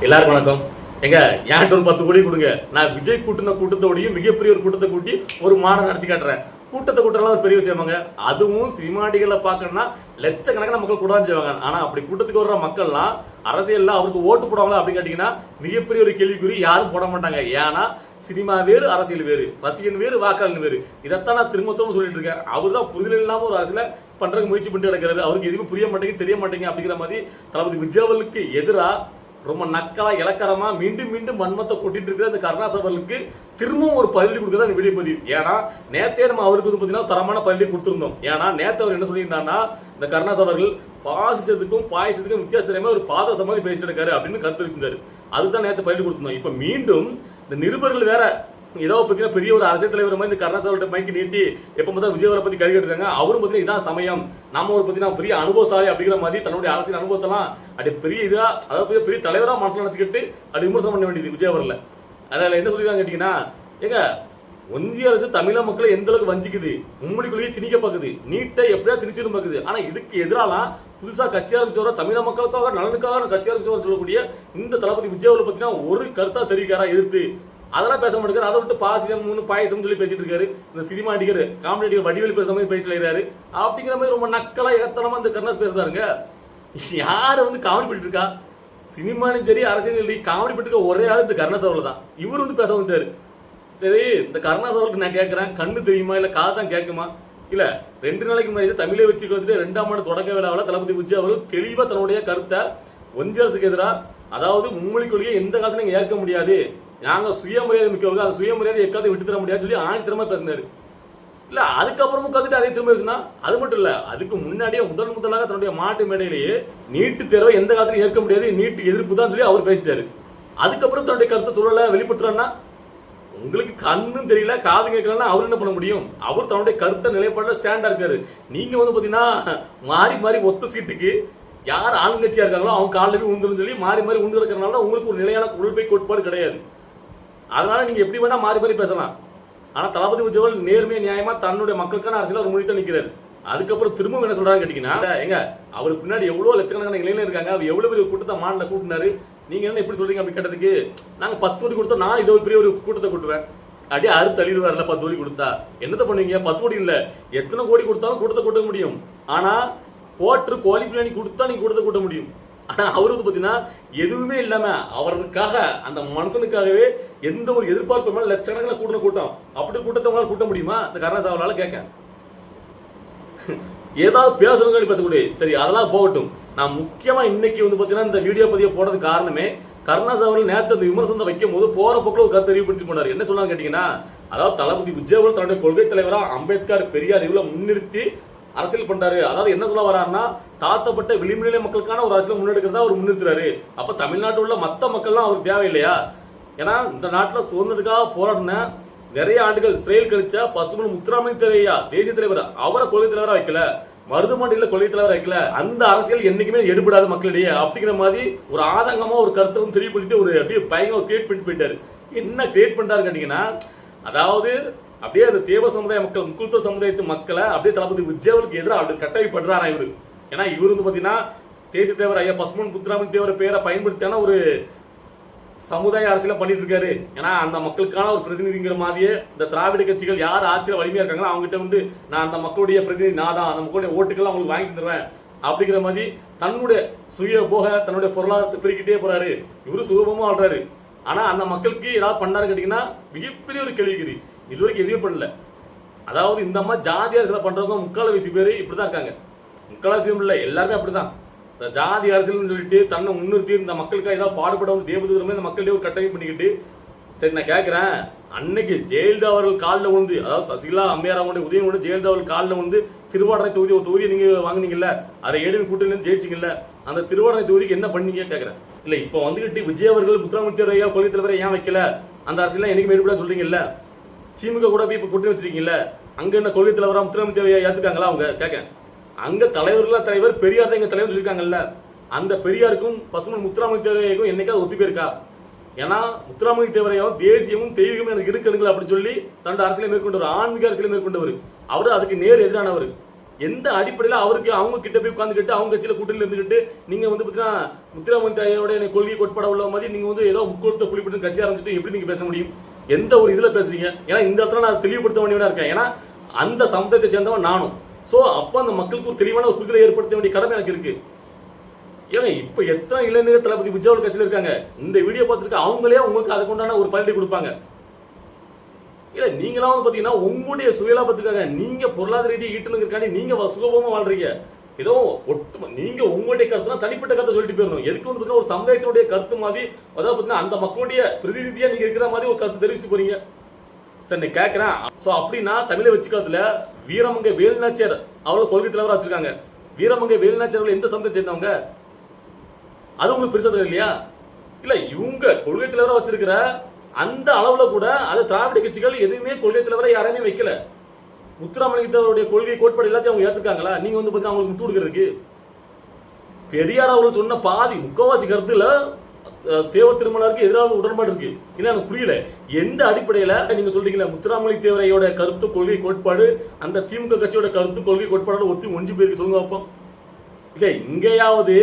எல்லாருக்கும் வணக்கம். எங்க என்கிட்ட ஒரு 10 கோடி கொடுங்க, நான் விஜய் கூட்டின கூட்டத்தோடையும் மிகப்பெரிய ஒரு கூட்டத்தை கூட்டி ஒரு மாநாடு நடத்தி காட்டுறேன். கூட்டத்தை கூட்டலாம் ஒரு பெரிய விஷயமாங்க. அதுவும் சினிமாடிகளை பார்க்கணும்னா லட்சக்கணக்கான மக்கள் கூட தான் செய்வாங்க. ஆனா அப்படி கூட்டத்துக்கு வர்ற மக்கள்லாம் அரசியல்ல அவருக்கு ஓட்டு போடுவாங்களா அப்படின்னு கேட்டீங்கன்னா மிகப்பெரிய ஒரு கேள்விக்குறி. யாரும் போட மாட்டாங்க. ஏன்னா சினிமா வேறு, அரசியல் வேறு, ரசிகன் வேறு, வாக்காளர் வேறு. இதைத்தான் நான் திரும்பவும் சொல்லிட்டு இருக்கேன். அவர் தான் புரிதல் இல்லாம ஒரு அரசியல பண்றதுக்கு முயற்சி பண்ணிட்டு கிடக்கிறாரு. அவருக்கு எதுவும் புரிய மாட்டேங்குது, தெரிய மாட்டேங்குது அப்படிங்கிற மாதிரி தளபதி விஜய் அவர்களுக்கு எதிராக ரொம்ப நக்கலா இலக்கரமா மீண்டும் மீண்டும் வன்மத்தை கொட்டிட்டு இருக்கிற அந்த கருணாஸ் அவர்களுக்கு திரும்பவும் ஒரு பதிலடி கொடுக்கறதா இந்த வீடியோ பதிவு. ஏன்னா நேத்தே நம்ம அவருக்கு பார்த்தீங்கன்னா தரமான பதிலடி கொடுத்திருந்தோம். ஏன்னா நேத்து அவர் என்ன சொல்லியிருந்தாருன்னா, இந்த கருணாஸ் அவர்கள் பாசிசத்துக்கும் பாயசத்துக்கும் வித்தியாசம் தெரியாம ஒரு பாத சமாதி பேசிட்டு இருக்காரு அப்படின்னு கருத்து வச்சிருந்தாரு. அதுதான் நேத்து பதிலடி கொடுத்திருந்தோம். இப்ப மீண்டும் இந்த நிருபர்கள் வேற ஏதோ பார்த்தீங்கன்னா பெரிய ஒரு அரசியல் தலைவர் மாதிரி இந்த கருணாஸ் அவர்கிட்ட மைக்கு நீட்டி எப்ப பார்த்தா விஜய் அவரை பத்தி கழி கட்டுறாங்க. அவரும் பார்த்தீங்கன்னா இதான் சமயம், நம்ம ஒரு பார்த்தீங்கன்னா பெரிய அனுபவசாலி அப்படிங்கிற மாதிரி தன்னுடைய அரசியல் அனுபவத்தெல்லாம் அப்படி பெரிய இதா, அதாவது பெரிய தலைவரா மனசுல நினைச்சுக்கிட்டு அப்படி விமர்சனம் பண்ண வேண்டியது விஜய் அவர்ல. அதனால என்ன சொல்லிருக்காங்க கேட்டீங்கன்னா, ஏங்க ஒன்றிய அரசு தமிழக மக்களை எந்த அளவுக்கு வஞ்சிக்குது, மும்மொழிக்குள்ளேயே திணிக்க பாக்குது, நீட்டை எப்படியா திணிச்சிடும் பாக்குது. ஆனா இதுக்கு எதிராலாம் புதுசா கட்சி ஆரம்பிச்சவர தமிழக மக்களுக்காக நலனுக்காக கட்சி ஆரம்பிச்சவர் சொல்லக்கூடிய இந்த தளபதி விஜய் அவர்களை பத்தினா ஒரு கருத்தா தெரிவிக்காரா எதிர்த்து? அதெல்லாம் பேச மாட்டேங்கிறாரு. அதை விட்டு பாசிசம் பாயசம் சொல்லி பேசிட்டு இருக்காரு. இந்த சினிமா அடிக்கிற காமெடி வடிவேல் பேசுற மாதிரி பேசிட்டு இருக்காரு. அப்படிங்கிற மாதிரி ரொம்ப நக்கலா எகத்தனமா இந்த கருணாஸ் பேசுறாருங்க. யாரு காமெடி பண்ணிட்டு இருக்கா? சினிமாலும் சரி அரசியல் காமெடி பண்ணிட்டு இருக்க ஒரே ஆள் இந்த கருணாஸ் அவர்கள் தான். இவர் பேச வந்துட்டாரு. சரி, இந்த கருணாஸ் அவருக்கு நான் கேட்கிறேன், கண்ணு தெரியுமா இல்ல காது தான் கேட்குமா? இல்ல 2 நாளைக்கு முன்னாடி தமிழை வச்சு 2ஆம் ஆண்டு தொடக்க விழாவில் தளபதி விஜய் அவர்கள் தெளிவா தன்னுடைய கருத்தை ஒன்றிய அரசுக்கு எதிராக, அதாவது மும்மொழி கொள்கையை எந்த காலத்துல நீங்க ஏற்க முடியாது, நாங்க சுயமரியாதை மிக்கவங்க, அந்த சுயமரியாதை எக்காவது விட்டு தர முடியாது சொல்லி ஆணித்தரமா பேசினாரு. இல்ல அதுக்கப்புறமும் கத்துட்டு அதே திரும்ப பேசினா அது மட்டும் இல்ல, அதுக்கு முன்னாடியே முதலாக தன்னுடைய மாட்டு மேடையிலேயே நீட்டு தேர்வை எந்த காலத்திலும் ஏற்க முடியாது, நீட்டு எதிர்ப்பு தான் சொல்லி அவர் பேசிட்டாரு. அதுக்கப்புறம் தன்னுடைய கருத்தை சொல்லல வெளிப்படுத்துறான்னா, உங்களுக்கு கண்ணும் தெரியல காது கேட்கலன்னா அவர் என்ன பண்ண முடியும்? அவர் தன்னுடைய கருத்தை நிலைப்பாடுல ஸ்டாண்டா இருக்காரு. நீங்க பாத்தீங்கன்னா மாறி மாறி ஒத்த சீட்டுக்கு யார் ஆளுங்கட்சியா இருக்காங்களோ அவங்க காலில் போய் உந்துரும் சொல்லி மாறி மாறி உண்டு இருக்கிறனால உங்களுக்கு ஒரு நிலையான கொள்கை கோட்பாடு கிடையாது. அதனால நீங்க எப்படி வேணா மாறி மாறி பேசலாம். ஆனா தளபதி விஜய் நேர்மையா நியாயமா தன்னுடைய மக்களுக்கான அரசியல ஒரு முடித்து நிற்கிறாரு. அதுக்கப்புறம் திரும்ப என்ன சொல்றாங்க கேட்டீங்கன்னா, எங்க அவர் பின்னாடி எவ்வளவு லட்சக்கணக்கான இளைஞர் இருக்காங்க, அவர் எவ்வளவு பெரிய கூட்டத்தை மாநில கூட்டினாரு, நீங்க என்ன எப்படி சொல்றீங்க அப்படி கேட்டதுக்கு, நாங்க 10 கோடி கொடுத்தா நான் இதோ பெரிய ஒரு கூட்டத்தை கூட்டுவேன், அப்படியே அறுத்து தள்ளிடுவார்ல 10 கோடி கொடுத்தா என்னத்தை பண்ணுவீங்க? 10 கோடி இல்ல எத்தனை கோடி கொடுத்தாலும் கூட்டத்தை கூட்ட முடியும். ஆனா போட்டு கோழி பிரியாணி கொடுத்தா நீங்க கூட்டத்தை கூட்ட முடியும். ஆனா அவரு பாத்தீங்கன்னா எதுவுமே இல்லாம அவருக்காக அந்த மனுஷனுக்காகவே எந்த ஒரு எதிர்பார்ப்பு மேல லட்சக்கணக்கில் கூட்டின கூட்டம், அப்படி கூட்டத்தை உங்களால் கூட்ட முடியுமா? இந்த கருணாஸ் அவர்களால கேட்க ஏதாவது பேசணும் பேசக்கூடிய. சரி, அதெல்லாம் போகட்டும். நான் முக்கியமா இன்னைக்கு பாத்தீங்கன்னா இந்த வீடியோ பதிவு போனதுக்கு காரணமே, கருணாஸ் அவர்கள் நேற்று அந்த விமர்சனத்தை வைக்கும் போது போற போக்குல ஒரு கருத்து தெரிவிப்படுத்தி போனார். என்ன சொன்னாங்க கேட்டீங்கன்னா, அதாவது தளபதி விஜய் அவர்கள் தன்னுடைய கொள்கை தலைவரா அம்பேத்கர் பெரியார் இவ்வளவு முன்னிறுத்தி அரசியல் பண்றாரு. அதாவது என்ன சொல்ல வர்றாருன்னா, தாழ்த்தப்பட்ட விளிம்புநிலை மக்களுக்கான ஒரு அரசியல் முன்னெடுக்கிறதா அவர் முன்னிறுத்துறாரு. அப்ப தமிழ்நாட்டில் உள்ள மத்த மக்கள்லாம் அவருக்கு தேவையில்லையா? ஏன்னா இந்த நாட்டில் சுதந்திரத்துக்காக போராடின நிறைய ஆண்டுகள் சிறையில் கழிச்ச பசுமன் முத்துராமலிங்க தேவையா தேசிய தலைவர், அவரை கொள்கை தலைவரா வைக்கல, மருதுமாண்டில கொள்கை தலைவரா வைக்கல. அந்த அரசியல் என்னைக்குமே எடுபடாத மக்களிடையே அப்படிங்கிற மாதிரி ஒரு ஆதங்கமா ஒரு கருத்தை தெரியப்படுத்திட்டு ஒரு அப்படியே பயங்கர கிரியேட் பண்ணிட்டு போயிட்டாரு. என்ன கிரியேட் பண்றாரு கேட்டீங்கன்னா, அதாவது அப்படியே அந்த தேவ சமுதாய மக்கள், முக்குள்த சமுதாயத்து மக்களை அப்படியே தளபதி விஜய் அவர்களுக்கு எதிராக அப்படி கட்டமைப்படுறாரா இவரு. ஏன்னா இவரு பாத்தீங்கன்னா தேசிய தேவர் ஐயா பசுமன் முத்துராமலிங்க தேவர் பேரை பயன்படுத்தியான ஒரு சமுதாய அரசியல பண்ணிட்டு இருக்காரு. ஏன்னா அந்த மக்களுக்கான ஒரு பிரதிநிதிங்கிற மாதிரியே இந்த திராவிட கட்சிகள் யார் ஆட்சியில் வலிமையா இருக்காங்களோ அவங்க கிட்ட நான் அந்த மக்களுடைய பிரதிநிதி, நான் தான் அந்த மக்களுடைய ஓட்டுகள் அவங்களுக்கு வாங்கி தருவேன் அப்படிங்கிற மாதிரி தன்னுடைய சுய போக தன்னுடைய பொருளாதாரத்தை பெருக்கிட்டே போறாரு. இவரு சுகபமா ஆடுறாரு. ஆனா அந்த மக்களுக்கு ஏதாவது பண்ணாரு கேட்டீங்கன்னா மிகப்பெரிய ஒரு கேள்விக்குறி. இதுவரைக்கும் எதுவுமே பண்ணல. அதாவது இந்த அம்மா ஜாதி அரசியல் பண்றவங்க முக்கால்வாசி பேரு இப்படிதான் இருக்காங்க. முக்கால்வாசி இல்ல, எல்லாருமே அப்படிதான். இந்த ஜாதி அரசியல் சொல்லிட்டு தன்னை முன்னிறுத்தி இந்த மக்களுக்காக ஏதாவது பாடுபட தேவதூரமே இந்த மக்களிடையே ஒரு கட்டமைப்பு பண்ணிக்கிட்டு. சரி, நான் கேட்கிறேன், அன்னைக்கு ஜெயலலிதா அவர்கள் காலில் விழுந்து, அதாவது சசிகலா அம்மையார் அவங்களுடைய உதயம் கொண்டு ஜெயலலிதா அவர்கள் காலில் விழுந்து திருவாடனை தொகுதி ஒரு தொகுதியை நீங்க வாங்கினீங்கல்ல, அதை ஏழு கூட்டணியிலிருந்து ஜெயிச்சிங்கல்ல, அந்த திருவாடனை தொகுதிக்கு என்ன பண்ணீங்க கேட்கிறேன். இல்ல இப்ப வந்துகிட்டு விஜய் அவர்கள் முத்துராமலிங்க தேவரையா கொள்கை தலைவரை ஏன் வைக்கல, அந்த அரசியல் என்னைக்கு மேற்பட சொல்றீங்கல்ல, திமுக கூட போய் இப்ப கூட்டணி வச்சிருக்கீங்கல்ல, அங்க என்ன கொள்கை தலைவரா முத்துராமலிங்க தேவரையா ஏத்துக்காங்களா? அவங்க கேட்க அங்க தலைவர்களா தலைவர் பெரியார் தான் எங்க தலைவர் சொல்லியிருக்காங்கல்ல, அந்த பெரியாருக்கும் பசுமன் முத்துராமலிங்க தேவரையாக்கும் என்னைக்காவது ஒத்து போயிருக்கா? ஏன்னா முத்துராமலிங்க தேவரையாவும் தேசியமும் தெய்வீகமும் எனக்கு இருக்குங்கள் அப்படின்னு சொல்லி தன்னோட அரசியலை மேற்கொண்டவர், ஆன்மீக அரசியலை மேற்கொண்டவர். அவரு அதுக்கு நேர் எதிரானவர். எந்த அடிப்படையில் அவருக்கு அவங்க கிட்ட போய் உட்காந்துக்கிட்டு அவங்க கட்சியில கூட்டணியில் இருந்துகிட்டு நீங்க வந்து பாத்தீங்கன்னா முத்துராமலிங்க கொள்கை கோட்பாடு உள்ள மாதிரி நீங்க வந்து ஏதோ முக்கோணத்தை புலிப்பட்டு கட்சி ஆரம்பிச்சுட்டு எப்படி நீங்க பேச முடியும்? எந்த ஒரு இதுல பேசுறீங்க? ஏன்னா இந்த இடத்துல நான் தெளிவுபடுத்த வேண்டியவனா இருக்கேன். ஏன்னா அந்த சமுதாயத்தை சேர்ந்தவன் நானும். சோ அப்ப அந்த மக்களுக்கு ஒரு தெளிவான ஒரு புரிதலை ஏற்படுத்த வேண்டிய கடமை எனக்கு இருக்கு. ஏங்க இப்ப எத்தனை இளைஞர்கள் தளபதி விஜய் கட்சியில இருக்காங்க, இந்த வீடியோ பார்த்துருக்க அவங்களே உங்களுக்கு அதுக்கு உண்டான ஒரு பல்டி கொடுப்பாங்க. இல்ல நீங்களாம் வந்து பாத்தீங்கன்னா உங்களுடைய சுயலாபத்துக்காக நீங்க பொருளாதார ரீதியை ஈட்டணுங்கிறக்காண்டி நீங்க சுகபமா வாழ்றீங்க. ஏதோ நீங்க உங்களுடைய கருத்துனா தனிப்பட்ட கருத்தை சொல்லிட்டு போயிடணும். எதுக்கு வந்து பாத்தீங்கன்னா ஒரு சமுதாயத்தினுடைய கருத்து மாதிரி, அதாவது பாத்தீங்கன்னா அந்த மக்களுடைய பிரதிநிதியா நீங்க இருக்கிற மாதிரி ஒரு கருத்து தெரிவிச்சுட்டு போறீங்க. சரி கேட்கிறேன். சோ அப்படின்னா தமிழை வச்சுக்கிறதுல வீரமங்கை வேலுநாச்சியார் அவளை கொள்கை தலைவரா வச்சிருக்காங்க. வீரமங்கை வேலுநாச்சியார் எந்த சமுதாயத்தை சேர்ந்தவங்க? அது உங்களுக்கு பெருசா தெரியல இல்லையா? இல்ல இவங்க கொள்கை தலைவரா வச்சிருக்கிற அந்த அளவுல கூட அது திராவிட கட்சிகள் எதுவுமே கொள்கை தலைவரை யாரையுமே வைக்கல. முத்துராமலிங்கத்தவருடைய கொள்கை கோட்பாடு எல்லாத்தையும் அவங்க ஏத்துக்காங்களா? நீங்க வந்து பாத்தீங்கன்னா அவங்களுக்கு முட்டு கொடுக்கறதுக்கு பெரியார் அவர்கள் சொன்ன பாதி முக்கவாசி கருத்துல தேவர் திருமணருக்கு எதிரான உடன்பாடு இருக்கு. இல்ல எனக்கு புரியல எந்த அடிப்படையில நீங்க சொல்றீங்களா முத்துராமலிங்க தேவரையோட கருத்து கொள்கை கோட்பாடு அந்த திமுக கட்சியோட கருத்து கொள்கை கோட்பாடு ஒன்று பேருக்கு சொல்லுங்க பார்ப்போம். இல்ல இங்கேயாவது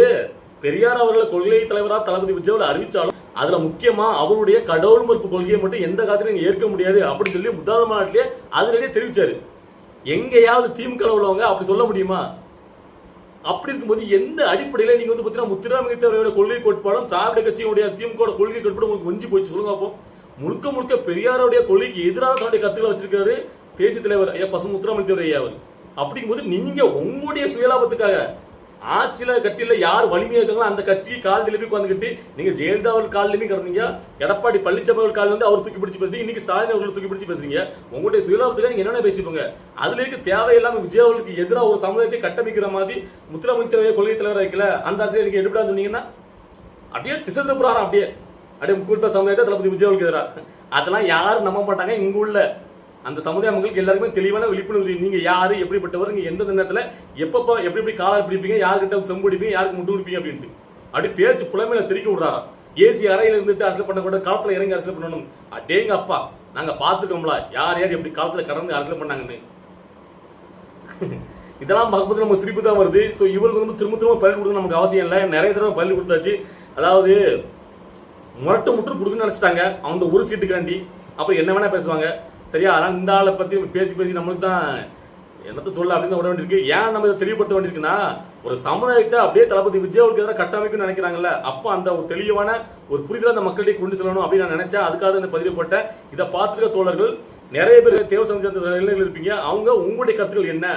பெரியார் அவர்களை கொள்கை தலைவரா தளபதி விஜய் அறிவிச்சாலும் அதுல முக்கியமா அவருடைய கடவுள் மறுப்பு கொள்கையை மட்டும் எந்த காலத்திலும் ஏற்க முடியாது அப்படின்னு சொல்லி முதல் மாநாட்டிலேயே அதிலேயே தெரிவிச்சாரு. எங்கேயாவது திமுக உள்ளவங்க அப்படி சொல்ல முடியுமா? அப்படி இருக்கும்போது எந்த அடிப்படையில நீங்க வந்து பாத்தீங்கன்னா முத்துராமலிங்கத்தவரோட கொள்கை கோட்பாடும் திராவிட கட்சியுடைய திமுக கொள்கை கோட்பாடும் உங்களுக்கு ஒஞ்சி போயிடுச்சு சொல்லுங்க அப்போ. முழுக்க முழுக்க பெரியாருடைய கொள்கைக்கு எதிராக தன்னுடைய கருத்துக்களை வச்சிருக்காரு தேசிய தலைவர் ஐயா பசு முத்துராமலிங்கத்தவர் ஐயா அவர். அப்படிங்கும்போது நீங்க உங்களுடைய சுயலாபத்துக்காக ஆட்சியில கட்டில யார் வலிமையா இருக்காங்களோ அந்த கட்சி கால் திருப்பி உட்காந்துக்கிட்டு நீங்க ஜெயலலிதா அவர்கள் காலிலுமே கிடந்தீங்க, எடப்பாடி பழனிசாமி அவர்கள் காலில் வந்து அவர் தூக்கி பிடிச்சி பேசுறீங்க, இன்னைக்கு ஸ்டாலின் அவர்கள் தூக்கி பிடிச்சி பேசுறீங்க. உங்களுடைய சுயலாபத்துக்காக நீங்க என்னென்ன பேசிப்போங்க. அதுல இருக்கு தேவையில்லாம விஜய் அவர்களுக்கு எதிராக ஒரு சமுதாயத்தை கட்டமைக்கிற மாதிரி முத்துராமலிங்க கொள்கை தலைவர் வைக்கல அந்த அரசியல் நீங்க எடுப்பா சொன்னீங்கன்னா அப்படியே திசை திருப்புறாராம். அப்படியே முக்கூட்ட சமுதாயத்தை தளபதி விஜய் அவர்களுக்கு எதிராக அதெல்லாம் யாரும் நம்ப மாட்டாங்க. இங்க உள்ள அந்த சமுதாய மக்களுக்கு எல்லாருமே தெளிவான விழிப்புணர்வு. நீங்க யாரு எப்படிப்பட்டவர், நீங்க எந்த நேரத்துல எப்பப்ப எப்படி காலா பிடிப்பீங்க, யாருக்கிட்ட செம்பு பிடிப்பீங்க, யாருக்கு முட்டு பிடிப்பீங்க அப்படின்ட்டு அப்படி பேச்சு புலமையில திருக்கி விடுறாரா. ஏசி அறையில இருந்துட்டு அரசியல் பண்ணக்கூட காலத்துல இறங்கி அரசியல் பண்ணணும். அடேங்க அப்பா நாங்க பாத்துக்கோம்ல யார் யார் எப்படி காலத்துல கடந்து அரசியல் பண்ணாங்கன்னு. இதெல்லாம் பார்க்கும்போது நம்ம சிரிப்பு தான் வருது. ஸோ இவருக்கு வந்து திரும்ப திரும்ப பள்ளி கொடுக்க நமக்கு அவசியம் இல்லை. நிறைய தடவை பள்ளி கொடுத்தாச்சு. அதாவது முரட்டு முற்று கொடுக்குன்னு நினைச்சிட்டாங்க அந்த ஒரு சீட்டுக்காண்டி. அப்புறம் என்ன வேணா பேசுவாங்க சரியா. அதனால இந்த ஆளை பத்தி பேசி பேசி நம்மளுக்கு தான் என்னத்த சொல்ல அப்படின்னு விட வேண்டியிருக்கு. ஏன் நம்ம இதை தெளிவுபடுத்த வேண்டியிருக்குன்னா ஒரு சமுதாயத்தை அப்படியே தளபதி விஜய் அவருக்கு எதிராக கட்டமைக்குன்னு நினைக்கிறாங்கல்ல, அப்போ அந்த ஒரு தெளிவான ஒரு புரிதலை அந்த மக்களிடையே கொண்டு செல்லணும் அப்படின்னு நான் நினைச்சேன். அதுக்காக இந்த பதிவு போட்டேன். இதை பார்த்துருக்க தோழர்கள் நிறைய பேர் தேவ சமுதாயத்தில் இளைஞர்கள் இருப்பீங்க. அவங்க உங்களுடைய கருத்துக்கள் என்ன,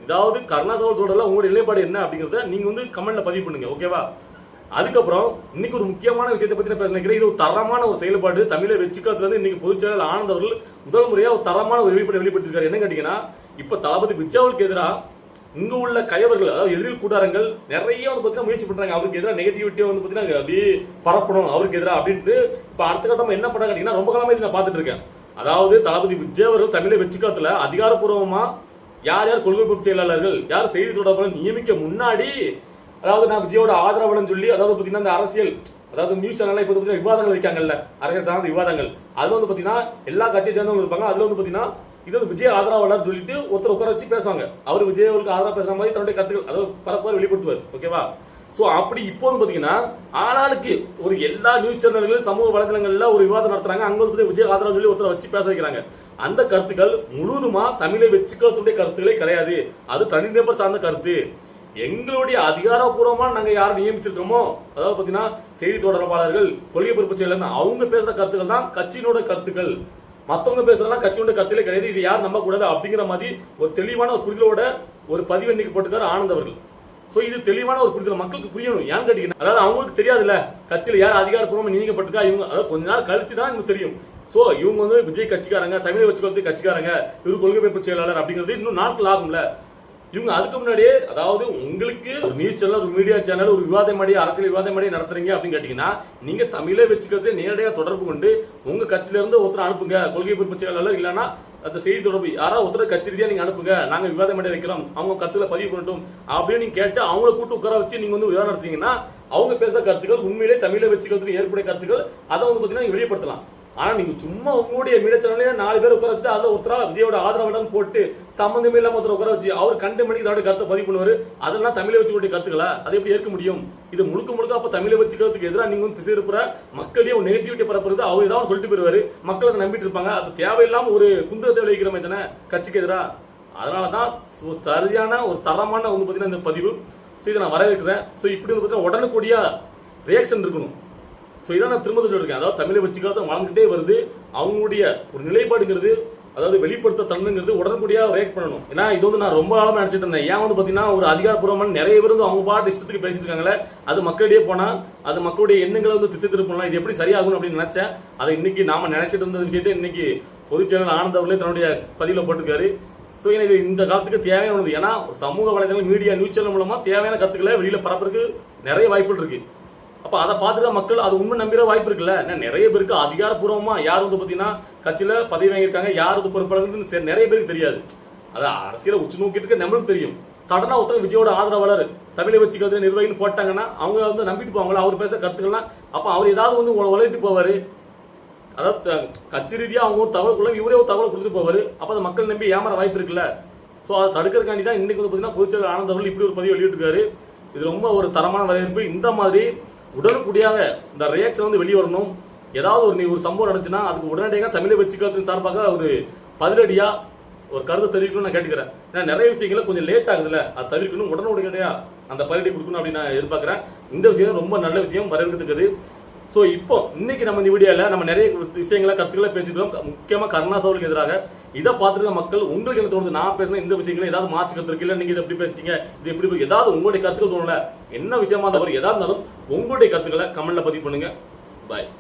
ஏதாவது கருணாசாவல் சொல்றதுல உங்களுடைய நிலைப்பாடு என்ன அப்படிங்கிறத நீங்க வந்து கமெண்ட்ல பதிவு பண்ணுங்க ஓகேவா. அதுக்கப்புறம் இன்னைக்கு ஒரு முக்கியமான விஷயத்தை பத்தி நான் பேச நினைக்கிறேன். இது ஒரு தரமான ஒரு செயல்பாடு தமிழை வெற்றிக்காத்துல இருந்து இன்னைக்கு பொதுச்செயலாளர் ஆனந்த் அவர்கள் முதல் முறையா ஒரு தரமான ஒரு வெளிப்படுத்திருக்காரு. என்ன கேட்டீங்கன்னா இப்ப தளபதி விஜய்க்கு எதிராக இங்க உள்ள கயவர்கள் அதாவது எதிரில் கூட்டாரங்கள் நிறைய வந்து பாத்தீங்கன்னா முயற்சி பண்றாங்க. அவருக்கு எதிராக நெகட்டிவிட்டியா வந்து பாத்தீங்கன்னா அப்படியே பரப்பணும் அவருக்கு எதிராக அப்படின்ட்டு இப்ப அடுத்த கட்டமா என்ன பண்றாங்க கேட்டீங்கன்னா ரொம்ப காலமா நான் பாத்துட்டு இருக்கேன். அதாவது தளபதி விஜய் அவர்கள் தமிழை வெற்றிக்காத்துல அதிகாரப்பூர்வமா யார் யார் கொள்கை பொறுப்பு செயலாளர்கள் யார் செய்தி தொடர்பாளர் நியமிக்க முன்னாடி அதாவது நான் விஜயோட ஆதரவாளன் சொல்லி அதாவது பாத்தீங்கன்னா இந்த அரசியல் அதாவது நியூஸ் சேனல்ல இப்ப பாத்தீங்கன்னா விவாதங்கள் வைக்காங்கல்ல அரசியல் சார்ந்த விவாதங்கள் அதுல வந்து பாத்தீங்கன்னா எல்லா கட்சியை சேர்ந்தவங்க இருப்பாங்க. அதுல வந்து பாத்தீங்கன்னா இது வந்து விஜய் ஆதரவாளர் சொல்லிட்டு ஒருத்தர் உட்கார வச்சு பேசுவாங்க. அவர் விஜய் அவருக்கு ஆதரவு பேசுற மாதிரி தன்னுடைய கருத்துக்கள் அதாவது பரப்புவார் வெளிப்படுத்துவார் ஓகேவா. சோ அப்படி இப்போ வந்து பாத்தீங்கன்னா ஆளாளுக்கு ஒரு எல்லா நியூஸ் சேனல்கள் சமூக வலைதளங்கள்ல ஒரு விவாதம் நடத்துறாங்க. அங்க வந்து விஜய் ஆதரவு சொல்லி ஒருத்தர் வச்சு பேச வைக்கிறாங்க. அந்த கருத்துக்கள் முழுதுமா தமிழை வெற்றிக்காலத்துடைய கருத்துக்களே கிடையாது. அது தனிநபர் சார்ந்த கருத்து. எங்களுடைய அதிகாரப்பூர்வமா நாங்க யாரை நியமிச்சிருக்கோமோ அதாவது பாத்தீங்கன்னா செய்தி தொடர்பாளர்கள் கொள்கை பொறுப்பு செயலர் அவங்க பேசுற கருத்துக்கள் தான் கட்சியினோட கருத்துக்கள். மத்தவங்க பேசுறதெல்லாம் கட்சியோட கருத்துக்களே கிடையாது. இது யார் நம்ப கூடாது அப்படிங்கிற மாதிரி ஒரு தெளிவான ஒரு புரிதலோட ஒரு பதிவு எண்ணிக்கை போட்டுக்காரு ஆனந்த் அவர்கள். சோ இது தெளிவான ஒரு புரிதல் மக்களுக்கு புரியணும். ஏன்னு கேட்டீங்கன்னா அதாவது அவங்களுக்கு தெரியாதுல்ல கட்சியில யார் அதிகாரப்பூர்வமா நியமிக்கப்பட்டிருக்கா இவங்க அதாவது கொஞ்ச நாள் கழிச்சு தான் எனக்கு தெரியும். சோ இவங்க வந்து விஜய் கட்சிக்காரங்க தமிழை வச்சுக்கிறது கட்சிக்காரங்க இவரு கொள்கை பொறுப்பு செயலாளர் அப்படிங்கிறது இன்னும் நாட்கள் ஆகும்ல. இவங்க அதுக்கு முன்னாடியே அதாவது உங்களுக்கு ஒரு நியூஸ் சேனல் ஒரு மீடியா சேனல் ஒரு விவாத மேடை அரசியல் விவாத மேடை நடத்துறீங்க அப்படின்னு கேட்டீங்கன்னா நீங்க தமிழை வச்சுக்கிறது நேரடியாக தொடர்பு கொண்டு உங்க கட்சியில இருந்து ஒருத்தர் அனுப்புங்க கொள்கை பொறுப்பு செயலாளர் இல்லைன்னா அந்த செய்தி தொடர்பு யாராவது ஒருத்தர் கட்சி ரீதியா நீங்க அனுப்புங்க நாங்க விவாத மேடை வைக்கிறோம் அவங்க கருத்துல பதிவு பண்ணட்டும் அப்படின்னு நீங்க கேட்டு அவங்கள கூட்டு உட்கார வச்சு நீங்க வந்து விவாதம் நடத்தீங்கன்னா அவங்க பேசுற கருத்துக்கள் உண்மையிலே தமிழை வச்சுக்கிறதுக்கு ஏற்புடைய கருத்துக்கள் அதை வந்து பாத்தீங்கன்னா நீங்க வெளிப்படுத்தலாம். ஆனா நீங்க சும்மா உங்களுடைய மீடியா சேனல்ல 4 பேர் உட்கார வச்சுட்டு அதுல ஒருத்தரா விஜயோட ஆதரவாளர்னு போட்டு சம்பந்தமே இல்லாம ஒருத்தர் உட்கார வச்சு அவர் கண்டெமணிக்கு தன்னோட கருத்தை பதிவு பண்ணுவாரு. அதெல்லாம் தமிழை வச்சுக்கூடிய கருத்துக்களா? அது எப்படி ஏற்க முடியும்? இது முழுக்க அப்ப தமிழை வச்சுக்கிறதுக்கு எதிராக நீங்க திசை இருப்புற மக்களையும் ஒரு நெகட்டிவிட்டி பரப்புறது அவர் ஏதாவது சொல்லிட்டு போயிருவாரு. மக்கள் அதை நம்பிட்டு இருப்பாங்க. அது தேவையில்லாம ஒரு குந்தகத்தை விளைவிக்கிற மாதிரி தானே கட்சிக்கு எதிரா. அதனாலதான் சரியான ஒரு தரமான வந்து பாத்தீங்கன்னா இந்த பதிவு. இதை நான் வரவேற்கிறேன். இப்படி வந்து பாத்தீங்கன்னா உடனுக்குடியா ரியாக்ஷன் இருக்கணும். இதான் நான் திரும்ப சொல்லிருக்கேன். அதாவது தமிழை வச்சுக்காத வளர்ந்துட்டே வருது. அவங்களுடைய ஒரு நிலைப்பாடுங்கிறது, அதாவது வெளிப்படுத்த தன்மைங்கிறது உடனுக்குடியா ரியாக்ட் பண்ணணும். ஏன்னா இது வந்து நான் ரொம்ப காலமா நினைச்சிட்டு இருந்தேன். ஏன் வந்து பாத்தீங்கன்னா ஒரு அதிகாரப்பூர்வமான நிறைய பேர் வந்து அவங்க பாட்டு இஷ்டத்துக்கு பேசிட்டு இருக்காங்களே, அது மக்களிடையே போனா அது மக்களுடைய எண்ணங்களை வந்து திசை திருப்பலாம். இது எப்படி சரியாகும் அப்படின்னு நினைச்சேன். அதை இன்னைக்கு நாம நினைச்சிட்டு இருந்த விஷயத்தை இன்னைக்கு பொதுச்செயலாளர் ஆனந்த் அவர்களே தன்னுடைய பதிவுல போட்டிருக்காரு. இது இந்த காலத்துக்கு தேவையானது. ஏன்னா சமூக வலைதளங்கள், மீடியா, நியூஸ் சேனல் மூலமா தேவையான கருத்துக்களை வெளியில பரப்புறதுக்கு நிறைய வாய்ப்புகள் இருக்கு. அப்ப அதை பார்த்துட்டு மக்கள் அது உண்மை நம்பிற வாய்ப்பு இருக்குல்ல. நிறைய பேருக்கு அதிகாரப்பூர்வமா யார் வந்து பாத்தீங்கன்னா கட்சியில பதவி வாங்கியிருக்காங்க, யார் வந்து பொறுப்பாளர்கள் நிறைய பேருக்கு தெரியாது. அது அரசியல உச்சு நோக்கிட்டு இருக்க நம்மளுக்கு தெரியும். சடனா ஒருத்தர் விஜயோட ஆதரவாளர் தமிழை வச்சுக்கிறது நிர்வாகின்னு போட்டாங்கன்னா அவங்க வந்து நம்பிட்டு போவாங்களா அவர் பேச கருத்துக்கள்லாம். அப்ப அவர் ஏதாவது வந்து உழைத்து போவாரு. அதாவது கட்சி ரீதியா அவங்க ஒரு தகவலுக்குள்ள இவரே ஒரு தகவல் கொடுத்துட்டு போவாரு. அப்ப அந்த மக்கள் நம்பி ஏமாற வாய்ப்பு இருக்குல்ல. அதை தடுக்கிறதுக்காண்டி தான் இன்னைக்கு வந்து பாத்தீங்கன்னா பொதுச்செயலாளர் ஆனந்த் அவர்கள் இப்படி ஒரு பதிவு வெளியிட்டிருக்காரு. இது ரொம்ப ஒரு தரமான வரவேற்பு. இந்த மாதிரி உடனுக்குடியாக இந்த ரியாக்ஷன் வந்து வெளியே வரணும். ஏதாவது ஒரு சம்பவம் நடந்துச்சுன்னா அதுக்கு உடனடியாக தமிழை வச்சுக்கிறதுக்கு சார்பாக ஒரு பதிலடியா ஒரு கருத்தை தெரிவிக்கணும்னு நான் கேட்டுக்கிறேன். ஏன்னா நிறைய விஷயங்கள கொஞ்சம் லேட் ஆகுதுல்ல, அதை தவிர்க்கணும். உடனடியா அந்த பதிலடி கொடுக்கணும் அப்படின்னு நான் எதிர்பார்க்கிறேன். இந்த விஷயம் ரொம்ப நல்ல விஷயம், வரவேற்கிறதுக்கு. இப்போ இன்னைக்கு நம்ம இந்த வீடியோல நம்ம நிறைய விஷயங்களை கருத்துக்களை பேசிக்கிறோம். முக்கியமா கருணாசாவுக்கு எதிராக இதை பார்த்துருக்க மக்கள் உங்களுக்கு என்ன தோணுது? நான் பேசின இந்த விஷயங்களை ஏதாவது மாற்று கருத்து இருக்கு, இல்ல நீங்க இதை எப்படி பேசிட்டீங்க, இது எப்படி ஏதாவது உங்களுடைய கருத்துக்கள் தோணல, என்ன விஷயமா இருந்தாலும் ஏதாவது இருந்தாலும் உங்களுடைய கருத்துக்களை கமெண்ட்ல பதிவு பண்ணுங்க. பாய்.